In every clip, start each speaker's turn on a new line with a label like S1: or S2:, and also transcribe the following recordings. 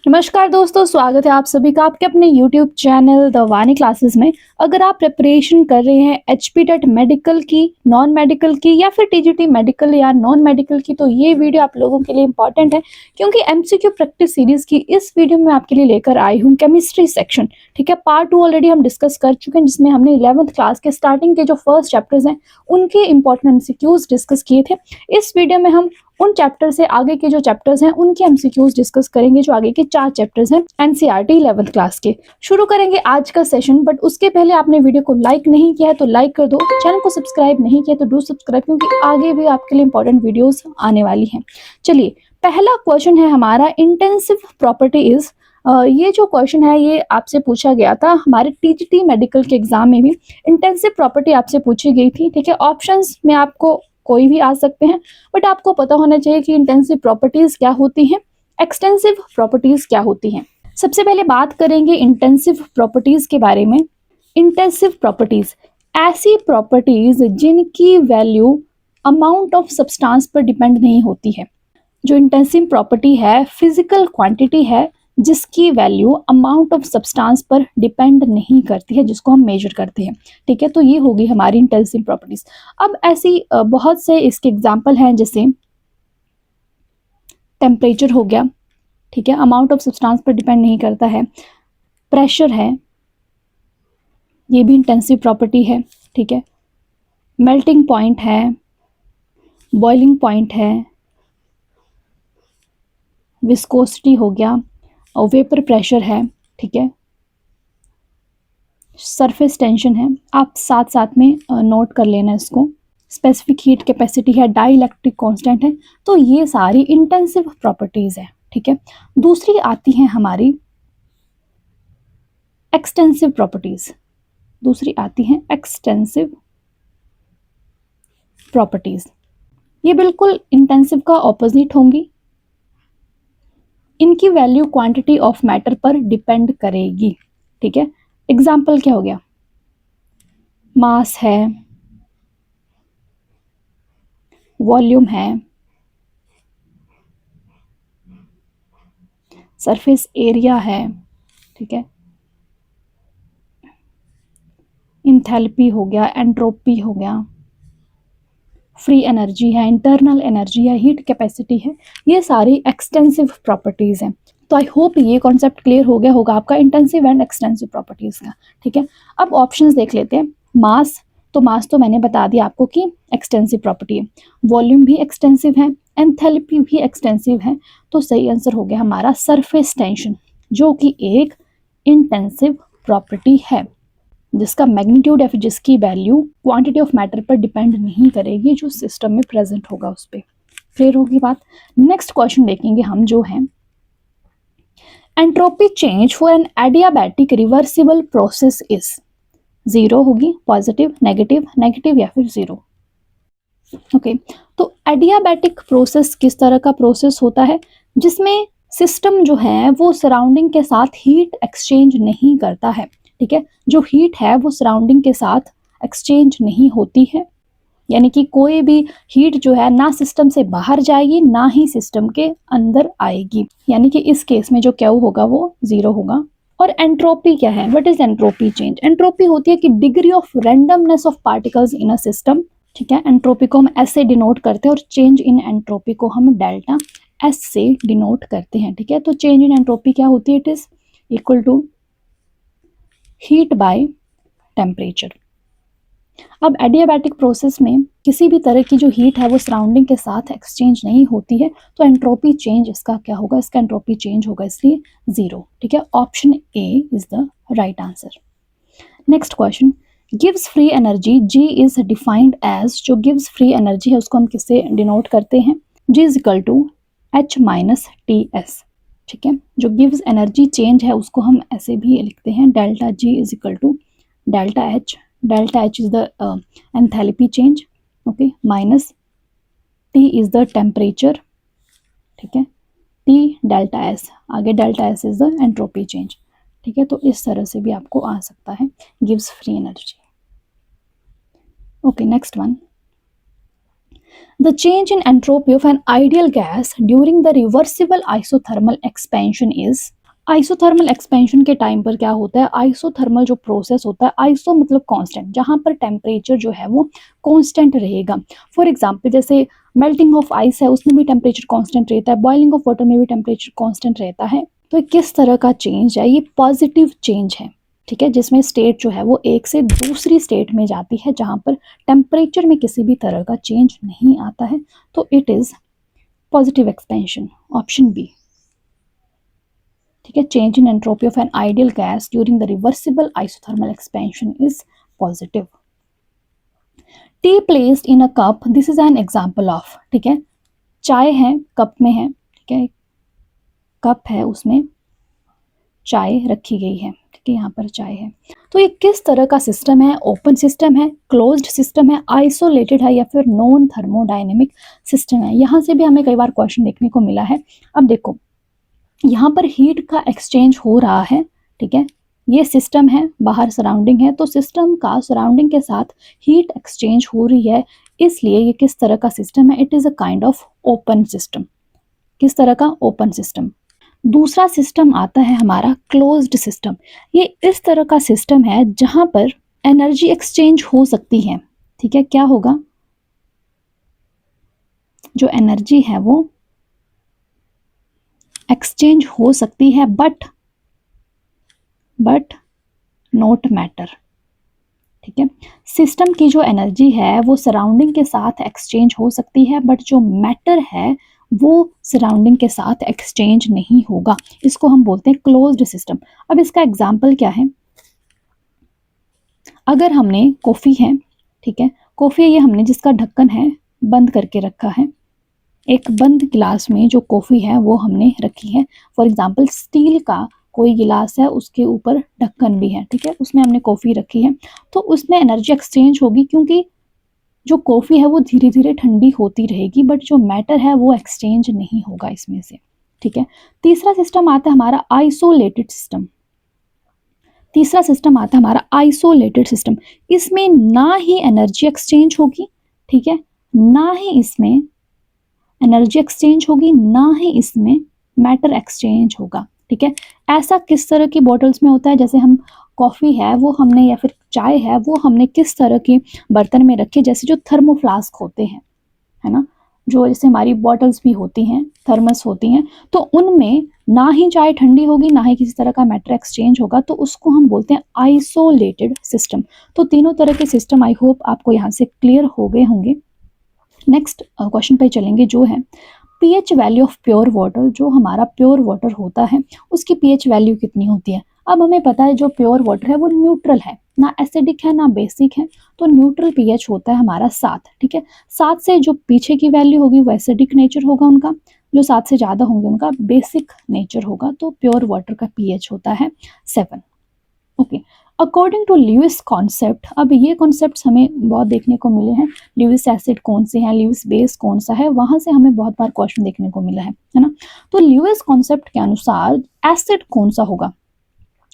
S1: नमस्कार दोस्तों, स्वागत है आप सभी का आपके अपने YouTube channel the Vani classes में। अगर आप प्रिपरेशन कर रहे हैं एचपीटेट मेडिकल की, नॉन मेडिकल की या फिर टीजीटी मेडिकल या नॉन मेडिकल की, तो ये वीडियो आप लोगों के लिए इंपॉर्टेंट है क्योंकि एमसीक्यू प्रैक्टिस सीरीज की इस वीडियो में आपके लिए लेकर आई हूँ केमिस्ट्री सेक्शन। ठीक है, पार्ट 2 ऑलरेडी हम डिस्कस कर चुके हैं जिसमें हमने 11th क्लास के स्टार्टिंग के जो फर्स्ट चैप्टर्स हैं उनके इंपॉर्टेंट एमसीक्यूज डिस्कस किए थे। इस वीडियो में हम उन चैप्टर से आगे के जो चैप्टर्स हैं उनके एमसीक्यूज डिस्कस करेंगे, जो आगे के 4 चैप्टर्स हैं एनसीईआरटी 11th क्लास के। शुरू करेंगे आज का सेशन, बट उसके पहले आपने वीडियो को लाइक नहीं किया है तो लाइक कर दो, चैनल को सब्सक्राइब नहीं किया तो डू सब्सक्राइब, क्योंकि आगे भी आपके लिए इंपॉर्टेंट वीडियोस आने वाली हैं। चलिए, पहला क्वेश्चन है हमारा, इंटेंसिव प्रॉपर्टी इज। ये जो क्वेश्चन है ये आपसे पूछा गया था हमारे टीजीटी मेडिकल के एग्जाम में भी। इंटेंसिव प्रॉपर्टी आपसे पूछी गई थी। ठीक है, ऑप्शंस में आपको कोई भी आ सकते हैं, बट आपको पता होना चाहिए कि इंटेंसिव प्रॉपर्टीज क्या होती हैं, एक्सटेंसिव प्रॉपर्टीज क्या होती हैं। सबसे पहले बात करेंगे इंटेंसिव प्रॉपर्टीज के बारे में। इंटेंसिव प्रॉपर्टीज ऐसी प्रॉपर्टीज जिनकी वैल्यू अमाउंट ऑफ सब्सटेंस पर डिपेंड नहीं होती है। जो इंटेंसिव प्रॉपर्टी है फिजिकल क्वांटिटी है जिसकी वैल्यू अमाउंट ऑफ सब्सटेंस पर डिपेंड नहीं करती है, जिसको हम मेजर करते हैं। ठीक है, तो ये होगी हमारी इंटेंसिव प्रॉपर्टीज। अब ऐसी बहुत से इसके एग्जांपल हैं, जैसे टेम्परेचर हो गया। ठीक है, अमाउंट ऑफ सब्सटेंस पर डिपेंड नहीं करता है। प्रेशर है, ये भी इंटेंसिव प्रॉपर्टी है। ठीक है, मेल्टिंग पॉइंट है, बॉइलिंग पॉइंट है, विस्कोसिटी हो गया और वेपर प्रेशर है। ठीक है, सरफेस टेंशन है, आप साथ साथ में नोट कर लेना इसको। स्पेसिफिक हीट कैपेसिटी है, डाई इलेक्ट्रिक कांस्टेंट है। तो ये सारी इंटेंसिव प्रॉपर्टीज है। ठीक है, दूसरी आती है हमारी एक्सटेंसिव प्रॉपर्टीज। दूसरी आती है एक्सटेंसिव प्रॉपर्टीज। ये बिल्कुल इंटेंसिव का ऑपोजिट होंगी। इनकी वैल्यू क्वांटिटी ऑफ मैटर पर डिपेंड करेगी। ठीक है, एग्जाम्पल क्या हो गया, मास है, वॉल्यूम है, सरफेस एरिया है। ठीक है, इंथैल्पी हो गया, एंट्रोपी हो गया, फ्री एनर्जी है, इंटरनल एनर्जी है, हीट कैपेसिटी है। ये सारी एक्सटेंसिव प्रॉपर्टीज हैं। तो आई होप ये कॉन्सेप्ट क्लियर हो गया होगा आपका इंटेंसिव एंड एक्सटेंसिव प्रॉपर्टीज का। ठीक है, अब ऑप्शंस देख लेते हैं। मास तो मैंने बता दिया आपको कि एक्सटेंसिव प्रॉपर्टी है। वॉल्यूम भी एक्सटेंसिव है, एंथैल्पी भी एक्सटेंसिव है। तो सही आंसर हो गया हमारा सरफेस टेंशन, जो कि एक इंटेंसिव प्रॉपर्टी है, जिसका मैग्नीट्यूड या फिर जिसकी वैल्यू क्वांटिटी ऑफ मैटर पर डिपेंड नहीं करेगी, जो सिस्टम में प्रेजेंट होगा उस पर। क्लियर होगी बात। नेक्स्ट क्वेश्चन देखेंगे हम, जो है entropy change for an adiabatic reversible process is. 0 होगी, पॉजिटिव, नेगेटिव, नेगेटिव या फिर 0। ओके, तो एडियाबैटिक प्रोसेस किस तरह का प्रोसेस होता है, जिसमें सिस्टम जो है वो सराउंडिंग के साथ हीट एक्सचेंज नहीं करता है। ठीक है, जो हीट है वो सराउंडिंग के साथ एक्सचेंज नहीं होती है, यानी कि कोई भी हीट जो है ना सिस्टम से बाहर जाएगी ना ही सिस्टम के अंदर आएगी, यानी कि इस केस में जो क्यू होगा वो 0 होगा। और एंट्रोपी क्या है, what is entropy change? Entropy होती है कि degree of randomness of particles in a system. ठीक है, एंट्रोपी को हम एस से डिनोट करते हैं और चेंज इन एंट्रोपी को हम डेल्टा एस से डिनोट करते हैं। ठीक है, तो चेंज इन एंट्रोपी क्या होती है, it is equal to heat by temperature. अब एडियाबैटिक प्रोसेस में किसी भी तरह की जो हीट है वो सराउंडिंग के साथ एक्सचेंज नहीं होती है, तो एंट्रोपी चेंज इसका क्या होगा, इसका एंट्रोपी चेंज होगा, इसलिए 0। ठीक है, option A is the right answer. Next question, gives free energy G is defined as. जो गिव्स फ्री एनर्जी है उसको हम किससे डिनोट करते हैं, G is equal to H minus T S. ठीक है, जो गिव्स एनर्जी चेंज है उसको हम ऐसे भी लिखते हैं, delta G is equal to delta H. Delta H is the enthalpy change, okay, minus T is the temperature. ठीक है, टी डेल्टा एस, आगे delta S is the entropy change. ठीक है, तो इस तरह से भी आपको आ सकता है gives free energy. Okay, next one, The change in entropy of an ideal gas during the reversible isothermal expansion is। Isothermal expansion के टाइम पर क्या होता है, आइसोथर्मल जो प्रोसेस होता है, आइसो मतलब कांस्टेंट, जहां पर टेम्परेचर जो है वो कांस्टेंट रहेगा। फॉर एग्जांपल जैसे मेल्टिंग ऑफ आइस है, उसमें भी टेम्परेचर कांस्टेंट रहता है, बॉइलिंग ऑफ वाटर में भी टेम्परेचर कांस्टेंट रहता है। तो ये किस तरह का चेंज है, ये पॉजिटिव चेंज है, ठीक है, जिसमें स्टेट जो है वो एक से दूसरी स्टेट में जाती है, जहां पर टेम्परेचर में किसी भी तरह का चेंज नहीं आता है। तो it is positive expansion, option B, ठीक है। Change in entropy of an ideal gas during the reversible isothermal expansion is positive. Tea placed in a cup, this is an example of, ठीक है, चाय है, कप में है, ठीक है, कप है, उसमें चाय रखी गई है, ठीक है, यहाँ पर चाय है। तो ये किस तरह का सिस्टम है, ओपन सिस्टम है, क्लोज्ड सिस्टम है, आइसोलेटेड है, या फिर नॉन थर्मोडायनेमिक सिस्टम है। यहाँ से भी हमें कई बार क्वेश्चन देखने को मिला है। अब देखो, यहाँ पर हीट का एक्सचेंज हो रहा है, ठीक है, ये सिस्टम है, बाहर सराउंडिंग है, तो सिस्टम का सराउंडिंग के साथ हीट एक्सचेंज हो रही है, इसलिए ये किस तरह का सिस्टम है, it is a kind of open system. किस तरह का, ओपन सिस्टम। दूसरा सिस्टम आता है हमारा क्लोज्ड सिस्टम। ये इस तरह का सिस्टम है जहां पर एनर्जी एक्सचेंज हो सकती है, ठीक है, क्या होगा, जो एनर्जी है वो एक्सचेंज हो सकती है, बट नॉट मैटर, ठीक है। सिस्टम की जो एनर्जी है वो सराउंडिंग के साथ एक्सचेंज हो सकती है, बट जो मैटर है वो सराउंडिंग के साथ एक्सचेंज नहीं होगा, इसको हम बोलते हैं क्लोज्ड सिस्टम। अब इसका एग्जांपल क्या है, अगर हमने कॉफ़ी है, ठीक है, कॉफ़ी ये हमने जिसका ढक्कन है बंद करके रखा है, एक बंद गिलास में जो कॉफ़ी है वो हमने रखी है, फॉर एग्जांपल स्टील का कोई गिलास है, उसके ऊपर ढक्कन भी है, ठीक है, उसमें हमने कॉफ़ी रखी है, तो उसमें एनर्जी एक्सचेंज होगी, क्योंकि जो कॉफ़ी है वो धीरे धीरे ठंडी होती रहेगी, बट जो मैटर है वो एक्सचेंज नहीं होगा इसमें से, ठीक है। तीसरा सिस्टम आता है हमारा आइसोलेटेड सिस्टम। तीसरा सिस्टम आता है हमारा आइसोलेटेड सिस्टम। इसमें ना ही एनर्जी एक्सचेंज होगी, ठीक है, ना ही इसमें एनर्जी एक्सचेंज होगी, ना ही इसमें मैटर एक्सचेंज होगा, ठीक है। ऐसा किस तरह की बॉटल्स में होता है, जैसे हम कॉफ़ी है वो हमने, या फिर चाय है वो हमने किस तरह की बर्तन में रखी, जैसे जो थर्मोफ्लास्क होते हैं, है ना, जो जैसे हमारी बॉटल्स भी होती हैं, थर्मस होती हैं, तो उनमें ना ही चाय ठंडी होगी, ना ही किसी तरह का मैटर एक्सचेंज होगा, तो उसको हम बोलते हैं आइसोलेटेड सिस्टम। तो तीनों तरह के सिस्टम आई होप आपको यहाँ से क्लियर हो गए होंगे। नेक्स्ट क्वेश्चन पे चलेंगे, जो है pH value of pure water. जो हमारा प्योर वाटर होता है उसकी पीएच वैल्यू कितनी होती है। अब हमें पता है जो प्योर वाटर है वो न्यूट्रल है, ना एसिडिक है ना बेसिक है, तो न्यूट्रल पीएच होता है हमारा 7, ठीक है। 7 से जो पीछे की वैल्यू होगी वो एसिडिक नेचर होगा उनका, जो 7 से ज़्यादा होंगे उनका बेसिक नेचर होगा, तो प्योर वाटर का पीएच होता है 7। Okay, according to Lewis concept, अब ये कॉन्सेप्ट्स हमें बहुत देखने को मिले हैं, ल्यूइस एसिड कौन से हैं, ल्यूइस बेस कौन सा है, वहां से हमें बहुत बार क्वेश्चन देखने को मिला है ना। तो ल्यूइस कॉन्सेप्ट के अनुसार एसिड कौन सा होगा,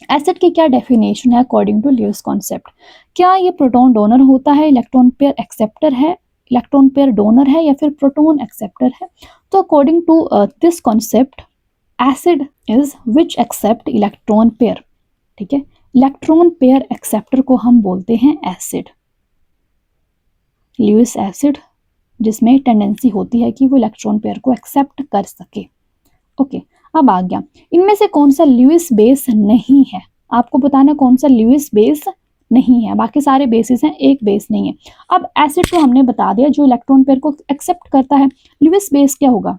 S1: एसिड की क्या डेफिनेशन है अकॉर्डिंग टू ल्यूइस कॉन्सेप्ट। क्या ये प्रोटॉन डोनर होता है, इलेक्ट्रॉन पेयर एक्सेप्टर है, इलेक्ट्रॉन पेयर डोनर है, या फिर प्रोटॉन एक्सेप्टर है। तो according to this concept acid is which accept electron pair, ठीक है, इलेक्ट्रॉन पेयर एक्सेप्टर को हम बोलते हैं एसिड, ल्यूइस एसिड, जिसमें टेंडेंसी होती है कि वो इलेक्ट्रॉन पेयर को एक्सेप्ट कर सके। ओके, अब आ गया इनमें से कौन सा ल्यूइस बेस नहीं है, आपको बताना कौन सा ल्यूइस बेस नहीं है, बाकी सारे बेसिस हैं, एक बेस नहीं है। अब एसिड को हमने बता दिया जो इलेक्ट्रॉन पेयर को एक्सेप्ट करता है, ल्यूइस बेस क्या होगा,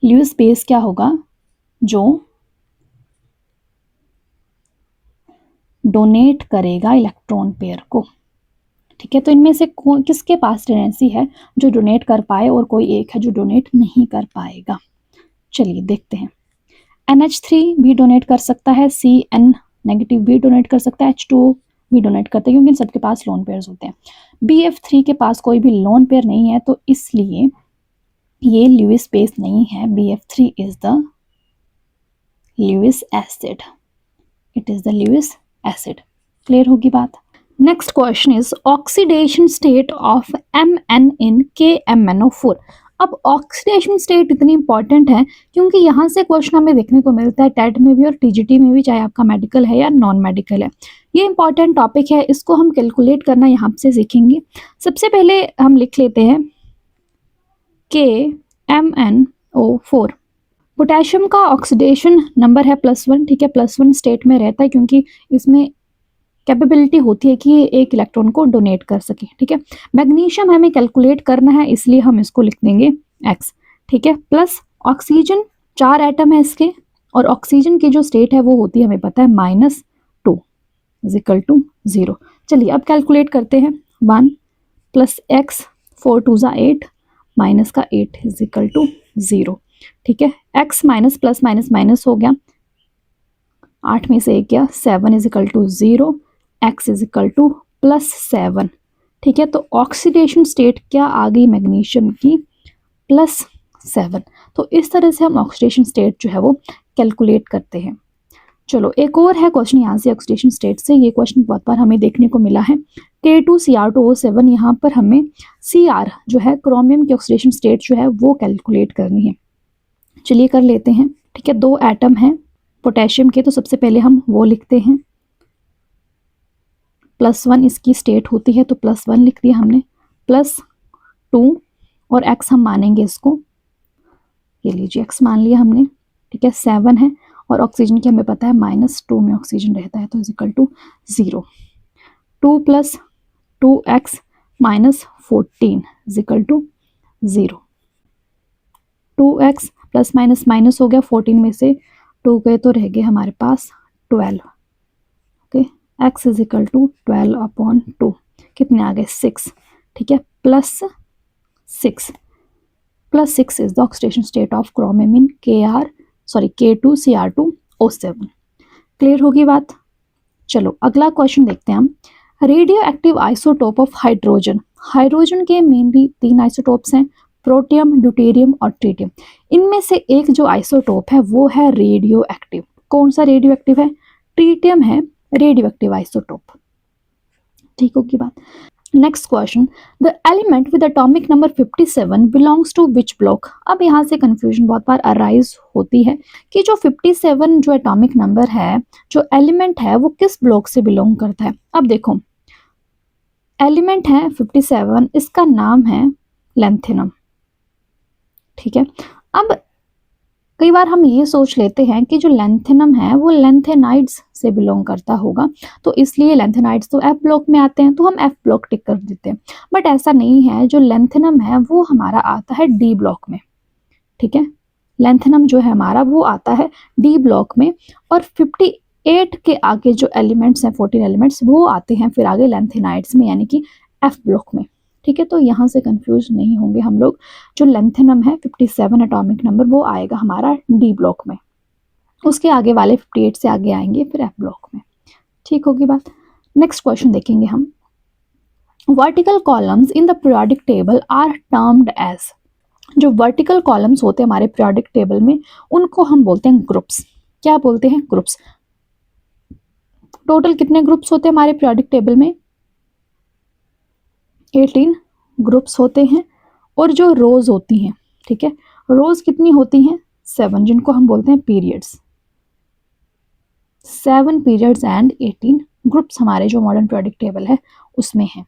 S1: ल्यूइस बेस क्या होगा, जो डोनेट करेगा इलेक्ट्रॉन पेयर को, ठीक है। तो इनमें से किसके पास टेंडेंसी है जो डोनेट कर पाए, और कोई एक है जो डोनेट नहीं कर पाएगा। चलिए देखते हैं, NH3 भी डोनेट कर सकता है, Cn नेगेटिव भी डोनेट कर सकता है, H2 भी डोनेट करता है, क्योंकि इन सबके पास लोन पेयर्स होते हैं। BF3 के पास कोई भी लोन पेयर नहीं है, तो इसलिए ये ल्यूइस बेस नहीं है, BF3 is the Lewis acid, it is the Lewis acid. Clear होगी बात। Next question is oxidation state of Mn in KMnO4। अब ऑक्सीडेशन स्टेट इतनी इंपॉर्टेंट है क्योंकि यहाँ से क्वेश्चन हमें देखने को मिलता है टेट में भी और टीजीटी में भी, चाहे आपका मेडिकल है या नॉन मेडिकल है। ये इंपॉर्टेंट टॉपिक है, इसको हम कैलकुलेट करना यहाँ से सीखेंगे। सबसे पहले हम लिख लेते हैं KMnO4। पोटेशियम का ऑक्सीडेशन नंबर है +1, ठीक है, +1 स्टेट में रहता है क्योंकि इसमें कैपेबिलिटी होती है कि ये एक इलेक्ट्रॉन को डोनेट कर सके, ठीक है। मैग्नीशियम हमें कैलकुलेट करना है, इसलिए हम इसको लिख देंगे X, ठीक है। प्लस ऑक्सीजन 4 एटम है इसके, और ऑक्सीजन की जो स्टेट है वो होती है हमें पता है -2 = 0। चलिए अब कैलकुलेट करते हैं। 1 + X 4 2 = 8 माइनस का 8 = 0, ठीक है। X minus plus minus minus हो गया, 8 में से 1 गया, 7 = 0, X = +7, ठीक है। तो ऑक्सीडेशन स्टेट क्या आ गई मैग्नीशियम की? +7। तो इस तरह से हम ऑक्सीडेशन स्टेट जो है वो कैलकुलेट करते हैं। चलो एक और है क्वेश्चन यहाँ से ऑक्सीडेशन स्टेट से, ये क्वेश्चन बहुत बार हमें देखने को मिला है। K2Cr2O7, यहाँ पर हमें Cr जो है क्रोमियम की ऑक्सीडेशन स्टेट जो है वो कैलकुलेट करनी है। चलिए कर लेते हैं, ठीक है। 2 एटम हैं पोटेशियम के, तो सबसे पहले हम वो लिखते हैं। +1 इसकी स्टेट होती है, तो +1 लिख दिया हमने, +2 और X हम मानेंगे इसको, ये लीजिए X मान लिया हमने, ठीक है। 7 है और ऑक्सीजन की हमें पता है -2 में ऑक्सीजन रहता है, तो = 0। 2 + 2X - 14 = 0। 2X plus minus minus हो गया, 14 में से 2 गए तो रह गए हमारे पास 12, ओके। X = 12/2, कितने आ गए? 6, ठीक है। +6 is the oxidation state of chromium in K2Cr2O7। Clear होगी बात? चलो अगला क्वेश्चन देखते हैं हम। Radio active isotope of hydrogen. Hydrogen के मेनली 3 आइसोटोप्स हैं, प्रोटियम, ड्यूटेरियम और ट्रिटियम। इनमें से एक जो आइसोटोप है वो है रेडियो एक्टिव। कौन सा रेडियो एक्टिव है? ट्रिटियम है रेडियो एक्टिव आइसोटोप, ठीक होगी बात। Next question, the element with atomic number 57 belongs to which block. अब यहाँ से कंफ्यूजन बहुत बार अराइज होती है कि जो 57 जो एटॉमिक नंबर है, जो एलिमेंट है वो किस ब्लॉक से बिलोंग करता है। अब देखो एलिमेंट है 57, इसका नाम है लैंथेनम, ठीक है। अब कई बार हम ये सोच लेते हैं कि जो लैंथेनम है वो लैंथेनाइड्स से बिलोंग करता होगा, तो इसलिए लैंथेनाइड्स तो F ब्लॉक में आते हैं, तो हम F ब्लॉक टिक कर देते हैं। बट ऐसा नहीं है, जो लैंथेनम है वो हमारा आता है D ब्लॉक में, ठीक है। लैंथेनम जो है हमारा वो आता है D ब्लॉक में, और 58 के आगे जो एलिमेंट्स हैं, 14 एलिमेंट्स, वो आते हैं फिर आगे लैंथेनाइड्स में, यानी कि F ब्लॉक में, ठीक है। तो यहाँ से कंफ्यूज नहीं होंगे हम लोग। जो लैंथेनम है 57 एटॉमिक नंबर, वो आएगा हमारा D ब्लॉक में, उसके आगे वाले 58 से आगे आएंगे फिर F ब्लॉक में, ठीक होगी बात। नेक्स्ट क्वेश्चन देखेंगे हम। Vertical columns in the periodic table are termed as. जो वर्टिकल कॉलम्स होते हैं हमारे पीरियोडिक टेबल में, उनको हम बोलते हैं ग्रुप्स। क्या बोलते हैं? ग्रुप्स। टोटल कितने ग्रुप्स होते हैं हमारे पीरियोडिक टेबल में? 18 ग्रुप्स होते हैं। और जो रोज होती हैं, ठीक है, रोज कितनी होती हैं? 7, जिनको हम बोलते हैं पीरियड्स। 7 पीरियड्स एंड 18 ग्रुप्स हमारे जो मॉडर्न पीरियोडिक टेबल है उसमें है।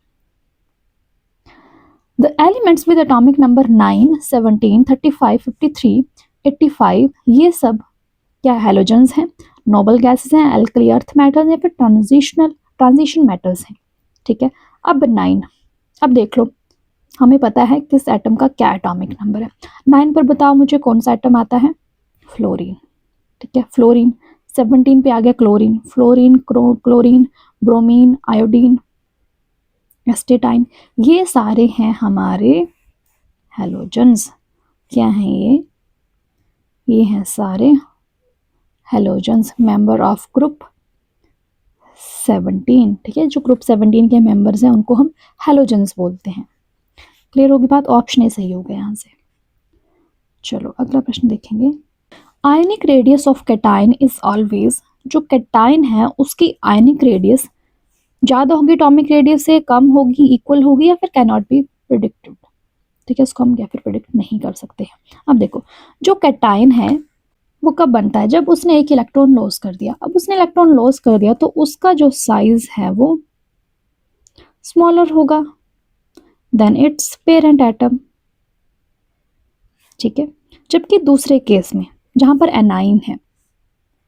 S1: The elements with atomic number 9, 17, 35, 53, 85, ये सब क्या हैलोजेंस हैं, नोबल गैसेस हैं, एल्कली अर्थ मेटल्स या फिर ट्रांजिशन मेटल्स हैं, ठीक है। अब 9, अब देख लो, हमें पता है किस एटम का क्या एटॉमिक नंबर है। 9 पर बताओ मुझे कौन सा एटम आता है? फ्लोरीन, ठीक है, फ्लोरीन। 17 पे आ गया chlorine, fluorine, chlorine, bromine, iodine, astatine, ये सारे हैं हमारे हैलोजेंस। क्या हैं ये हैं सारे हैलोजेंस, मेंबर ऑफ ग्रुप 17, ठीक है। जो ग्रुप 17 के मेंबर्स हैं उनको हम हैलोजेंस बोलते हैं। क्लियर होगी बात? ऑप्शन ए सही होगा यहाँ से। चलो अगला प्रश्न देखेंगे। Ionic radius of cation is always. जो कैटायन है उसकी आयनिक रेडियस ज़्यादा होगी एटॉमिक रेडियस से, कम होगी, इक्वल होगी, या फिर कैन नॉट बी प्रिडिक्टेड, ठीक है, इसको हम या फिर प्रेडिक्ट नहीं कर सकते हैं। अब देखो, जो कैटायन है वो कब बनता है, जब उसने एक इलेक्ट्रॉन लॉस कर दिया। अब उसने इलेक्ट्रॉन लॉस कर दिया तो उसका जो साइज है वो स्मॉलर होगा देन इट्स पेरेंट एटम, ठीक है। जबकि दूसरे केस में जहां पर एनाइन है,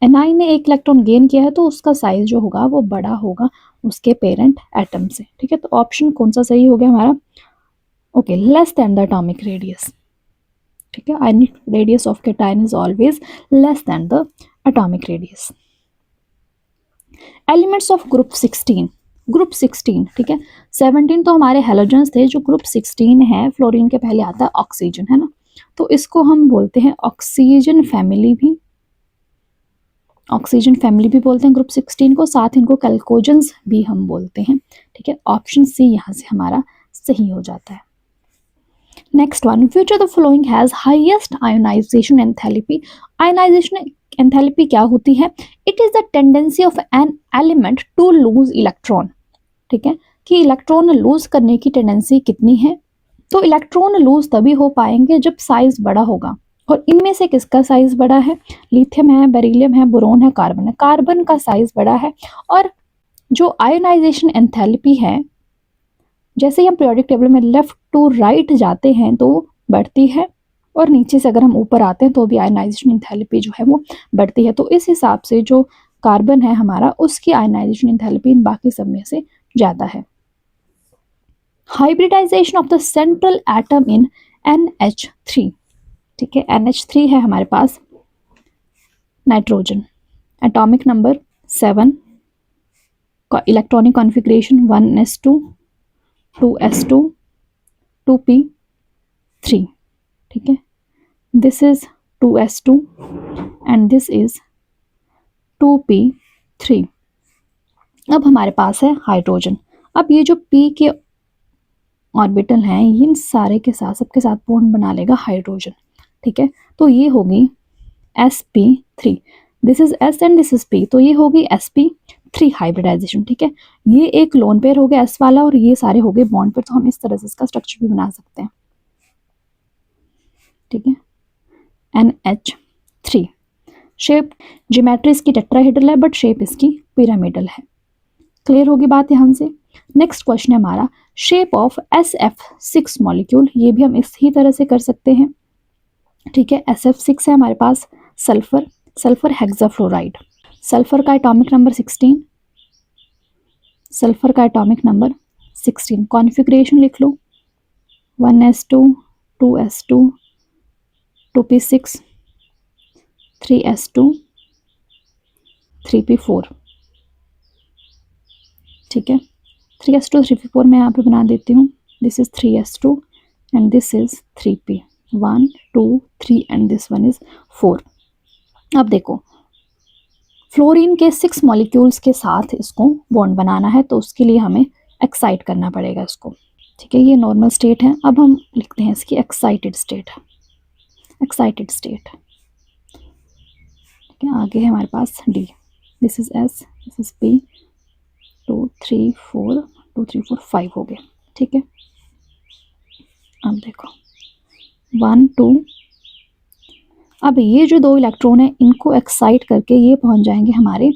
S1: एनाइन ने एक इलेक्ट्रॉन गेन किया है तो उसका साइज जो होगा वो बड़ा होगा उसके पेरेंट एटम से, ठीक है। तो ऑप्शन कौन सा सही हो गया हमारा, okay, less than the atomic radius, ठीक है। Ionic radius of cation is always less than the atomic radius. Elements of group 16, group 16, ठीक है। 17 तो हमारे हैलोजेंस थे, जो ग्रुप 16 है फ्लोरीन के पहले आता है ऑक्सीजन, है ना, तो इसको हम बोलते हैं ऑक्सीजन फैमिली भी, ऑक्सीजन फैमिली भी बोलते हैं ग्रुप 16 को, साथ इनको कैल्कोजेंस भी हम बोलते हैं, ठीक है। ऑप्शन सी यहाँ से हमारा सही हो जाता है। Next one, which of the following has highest ionization enthalpy. Ionization enthalpy क्या होती है, it is the tendency of an element to lose electron, ठीक है, कि इलेक्ट्रॉन लूज करने की टेंडेंसी कितनी है। तो इलेक्ट्रॉन लूज तभी हो पाएंगे जब साइज बड़ा होगा, और इनमें से किसका साइज बड़ा है, लिथियम है, बेरिलियम है, बोरोन है, कार्बन है। कार्बन का साइज बड़ा है, और जो आयोनाइजेशन एंथैल्पी है, जैसे ही हम पीरियोडिक टेबल में लेफ्ट टू राइट जाते हैं तो बढ़ती है, और नीचे से अगर हम ऊपर आते हैं तो भी आयोनाइजेशन एंथैल्पी जो है वो बढ़ती है। तो इस हिसाब से जो कार्बन है हमारा, उसकी आयोनाइजेशन एंथैल्पी इन बाकी सब में से ज़्यादा है। Hybridization of the central atom in NH3, ठीक है, NH3 है हमारे पास nitrogen, atomic number 7, electronic configuration 1s2 2s2 2p3, ठीक है। This is 2s2 and this is 2p3। अब हमारे पास है हाइड्रोजन। अब ये जो p के ऑर्बिटल हैं, इन सारे के साथ सबके साथ बॉन्ड बना लेगा हाइड्रोजन, ठीक है। तो ये होगी sp3, this is s and this is p, तो ये होगी sp3 हाइब्रिडाइजेशन, ठीक है। ये एक लोन पेयर हो गया s वाला, और ये सारे हो गए बॉन्ड पेयर, तो हम इस तरह से इसका स्ट्रक्चर भी बना सकते हैं, ठीक है। NH3 शेप, ज्योमेट्री इसकी टेट्राहेड्रल है, बट शेप इसकी पिरामिडल है। क्लियर होगी बात यहाँ से। नेक्स्ट क्वेश्चन है हमारा, शेप ऑफ SF6 मॉलिक्यूल। ये भी हम इसी तरह से कर सकते हैं, ठीक है। SF6 है हमारे पास सल्फर, सल्फर हेक्साफ्लोराइड, सल्फर का एटॉमिक नंबर 16, सल्फर का एटॉमिक नंबर 16। कॉन्फ़िगरेशन लिख लो, 1s2 2s2 2p6 3s2 3p4, ठीक है। 3s2 3p4 मैं यहाँ पे बना देती हूँ, this is 3s2 and this is 3p, 1 2 3 and this one is 4। अब देखो, फ्लोरीन के 6 मॉलिक्यूल्स के साथ इसको बॉन्ड बनाना है, तो उसके लिए हमें एक्साइट करना पड़ेगा इसको, ठीक है। ये नॉर्मल स्टेट है, अब हम लिखते हैं इसकी एक्साइटेड स्टेट, एक्साइटेड स्टेट, ठीक है। आगे है हमारे पास D, this is S, this is P, 2 3 4 2 3 4 5 हो गए, ठीक है। अब देखो 1 2, अब ये जो 2 इलेक्ट्रॉन है इनको एक्साइट करके ये पहुंच जाएंगे हमारे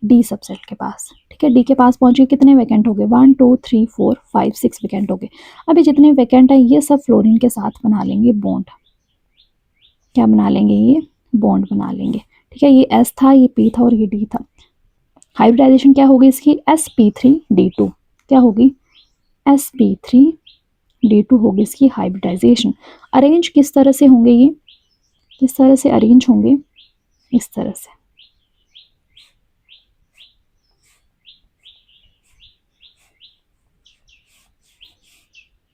S1: D सबसेट के पास, ठीक है। D के पास पहुंच के कितने वैकेंट हो गए, 1 2 3 4 5 6 वैकेंट हो गए। अब ये जितने वैकेंट है ये सब फ्लोरीन के साथ बना लेंगे बॉन्ड, क्या बना लेंगे, ये बॉन्ड बना लेंगे, ठीक है। ये S था, ये P था और ये D था। हाइब्रिडाइजेशन क्या होगी इसकी, sp3d2, क्या होगी sp3d2 होगी इसकी हाइब्रिडाइजेशन। अरेंज किस तरह से होंगे, ये किस तरह से अरेंज होंगे, इस तरह से,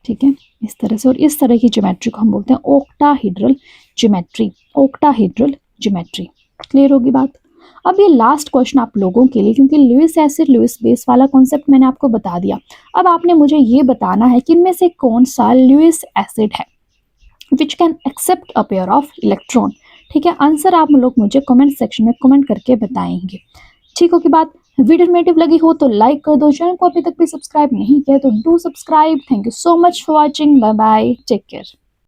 S1: ठीक है, इस तरह से। और इस तरह की ज्योमेट्री को हम बोलते हैं octahedral geometry, octahedral geometry. Clear होगी बात। अब ये लास्ट क्वेश्चन आप लोगों के लिए, क्योंकि लुईस एसिड लुईस बेस वाला कॉन्सेप्ट मैंने आपको बता दिया। अब आपने मुझे ये बताना है कि इनमें से कौन सा लुईस एसिड है which can accept a pair of electron, ठीक है। आंसर आप लोग मुझे कमेंट सेक्शन में कमेंट करके बताएंगे, ठीक हो की बात। वीडियो इन्फॉर्मेटिव लगी हो तो लाइक कर दो, चैनल को अभी तक भी सब्सक्राइब नहीं किया तो do subscribe. Thank you so much for watching, bye bye, take care.